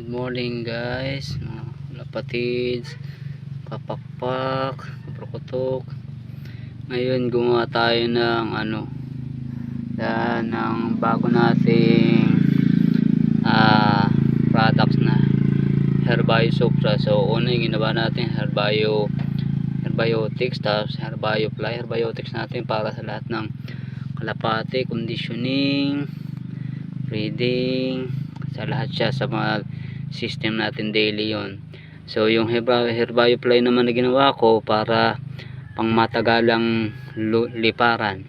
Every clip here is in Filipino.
Good morning guys, mga lapatids, kapakpak, kaprokotok. Ngayon gumawa tayo ng ng bago nating products na Herbio Supra. So una yung ginawa natin Herbiotics, tapos Herbiotics natin para sa lahat ng kalapati, conditioning, breeding, sa lahat siya, sa mga system natin daily yon. So yung Herbioplay naman na ginawa ko para pang matagalang liparan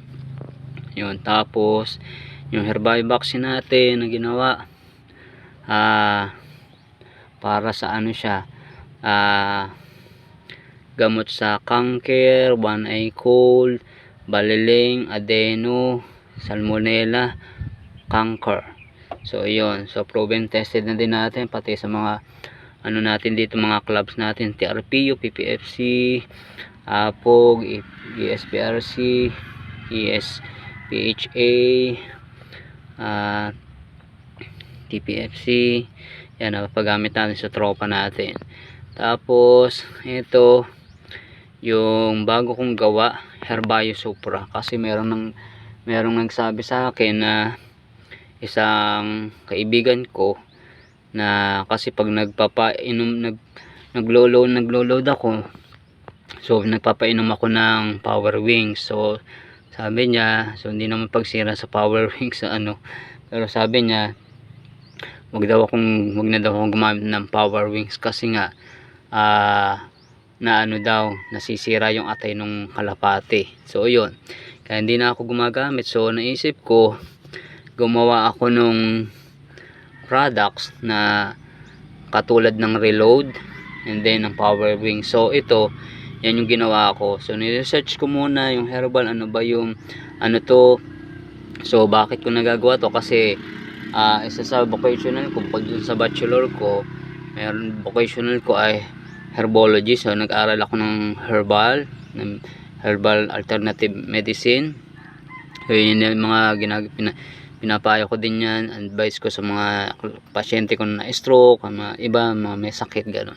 yun. Tapos yung Herbio vaccine natin na ginawa para sa siya, gamot sa cancer, one eye cold, baliling, adeno, salmonella, cancer. So yun, so proven, tested na din natin pati sa mga natin dito, mga clubs natin, TRPU, PPFC, APOG, ESPRC, ESPHA, TPFC. Yan, napagamit natin sa tropa natin. Tapos ito yung bago kong gawa, Herbio Supra, kasi merong nagsabi sa akin na isang kaibigan ko na, kasi pag nagpapainom, naglo-load ako, so nagpapainom ako ng Power Wings. So sabi niya, so hindi naman pagsira sa Power Wings pero sabi niya wag na daw akong gumamit ng Power Wings kasi nga nasisira yung atay ng kalapati. So yun, kaya hindi na ako gumagamit. So naisip ko, gumawa ako nung products na katulad ng Reload and then ng Power Wing. So ito, yan yung ginawa ko. So ni-research ko muna yung herbal, ano ba yung to. So bakit ko nagagawa to? Kasi isa sa vocational ko, pag dun sa bachelor ko, meron vocational ko ay herbology. So nag-aral ako ng herbal alternative medicine. So yun yung mga pinapayo ko din yan, advice ko sa mga pasyente ko na stroke, mga iba, mga may sakit, gano'n.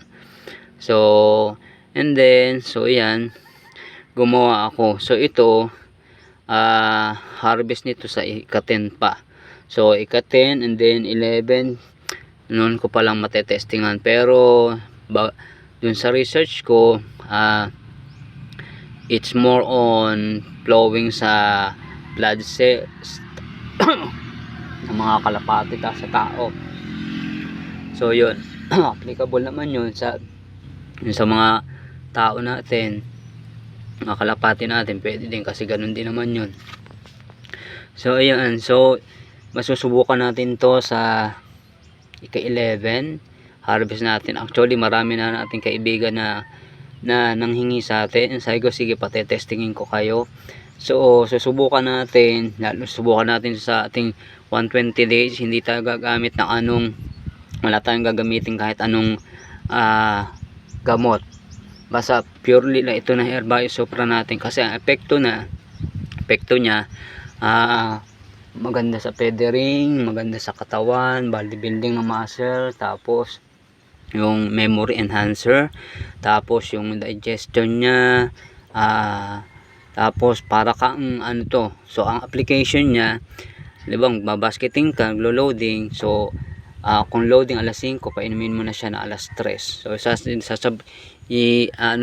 So and then, so yan, gumawa ako. So ito, harvest nito sa ika-10 pa. So ika-10 and then 11 noon ko palang matetestingan. Pero dun sa research ko, it's more on flowing sa blood cells ng mga kalapati sa tao. So yun, applicable naman yun sa mga tao natin, mga kalapati natin, pwede din kasi ganun din naman yun. So ayun, so masusubukan natin to sa ika-11 harvest natin. Actually marami na nating kaibigan na nanghingi sa atin. Sabi ko, sige, patetestingin ko kayo. So susubukan natin sa ating 120 days. Hindi tayo gagamit ng wala tayong gagamitin kahit anong gamot, basta purely na ito na Herbio Supra natin. Kasi ang epekto niya, maganda sa feathering, maganda sa katawan, bodybuilding ng muscle, tapos yung memory enhancer, tapos yung digestion niya, tapos para kang so ang application niya, libang babasketing ka, loading. So kung loading alas 5, painumin mo na siya na alas 3. So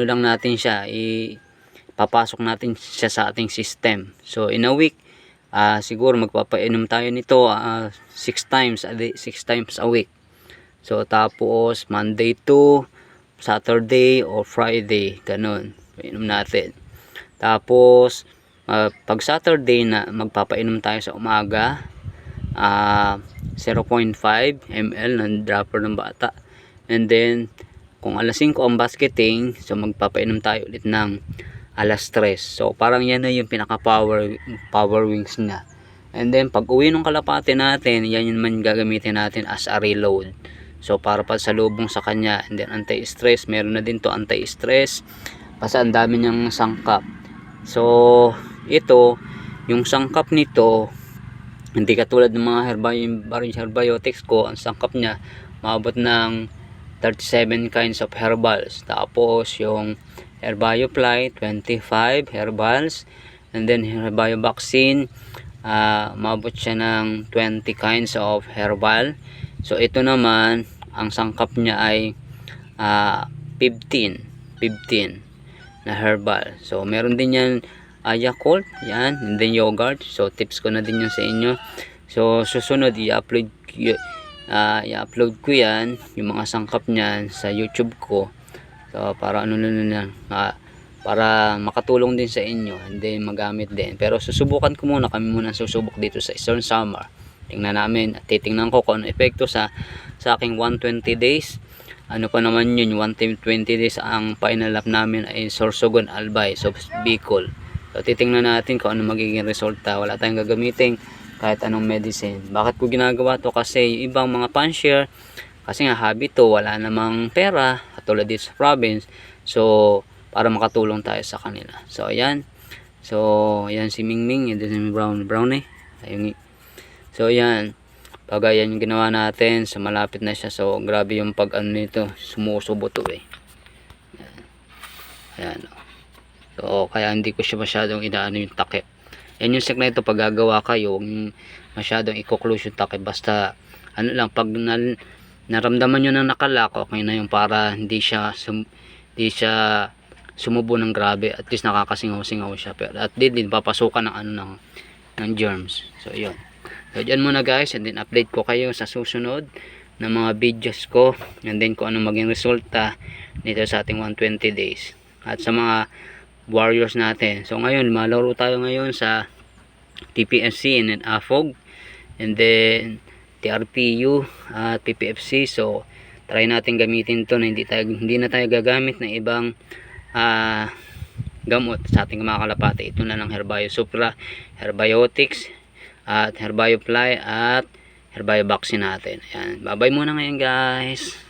lang natin siya, papasok natin siya sa ating system. So in a week, siguro magpapainom tayo nito 6 times a week. So tapos Monday to Saturday or Friday, ganun, painom natin. Tapos pag Saturday na, magpapainom tayo sa umaga, 0.5 ml ng dropper ng bata. And then kung alas 5 ang basketing, so magpapainom tayo ulit ng alas 3. So parang yan na yung pinaka power wings niya. And then pag uwi ng kalapate natin, yan yung man gagamitin natin as a reload. So para pasalubong sa kanya. And then anti-stress, meron na din to anti-stress, kasi ang dami niyang sangkap. So ito, yung sangkap nito, hindi katulad ng mga herbiotics ko. Ang sangkap niya maabot ng 37 kinds of herbals. Tapos yung Herbio Fly 25 herbals, and then Herbio Vaccine maabot siya ng 20 kinds of herbal. So ito naman ang sangkap niya ay 15 na herbal. So meron din yan Yakult, yan, and then yogurt. So tips ko na din yan sa inyo. So susunod i-upload ko yan, yung mga sangkap niyan sa YouTube ko. So para para makatulong din sa inyo and then magamit din. Pero susubukan ko muna, kami muna susubok dito sa Eastern Summer. Tingnan namin at titingnan ko kung ano epekto sa aking 120 days. Ano pa naman yun, 120 days ang final lap namin ay Sorsogon Albay, so Bicol. So titingnan natin kung ano magiging resulta. Wala tayong gagamitin kahit anong medicine. Bakit ko ginagawa to? Kasi yung ibang mga panshare, kasi nga habit to, wala namang pera katulad dito sa province. So para makatulong tayo sa kanila. So ayan. So ayan si Mingming, and then si Brown eh. Ayun. So ayan. Pag ayan yung ginawa natin, so malapit na siya. So grabe yung pag ano nito, sumusubo to eh. Ayan. So kaya hindi ko siya masyadong inaano yung takip. Yan yung secret nito, pag gagawa kayo, huwag masyadong i-close yung takip. Basta ano lang, pag naramdaman nyo ng nakalak, okay na yung para hindi siya sumubo ng grabe. At least nakakasingaw-singaw siya. Pero at din papasukan ng ano ng germs. So yun. So dyan muna guys, and then update ko kayo sa susunod na mga videos ko, and then kung ano maging resulta nito sa ating 120 days at sa mga warriors natin. So ngayon malaro tayo ngayon sa TPFC and then AFOG, and then TRPU at PPFC. So try natin gamitin to na hindi na tayo gagamit ng ibang gamot sa ating mga kalapate. Ito na lang Herbio Supra, Herbiotics at Herbio Fly at Herbio Vaccine natin. Ayan. Bye bye muna ngayon guys.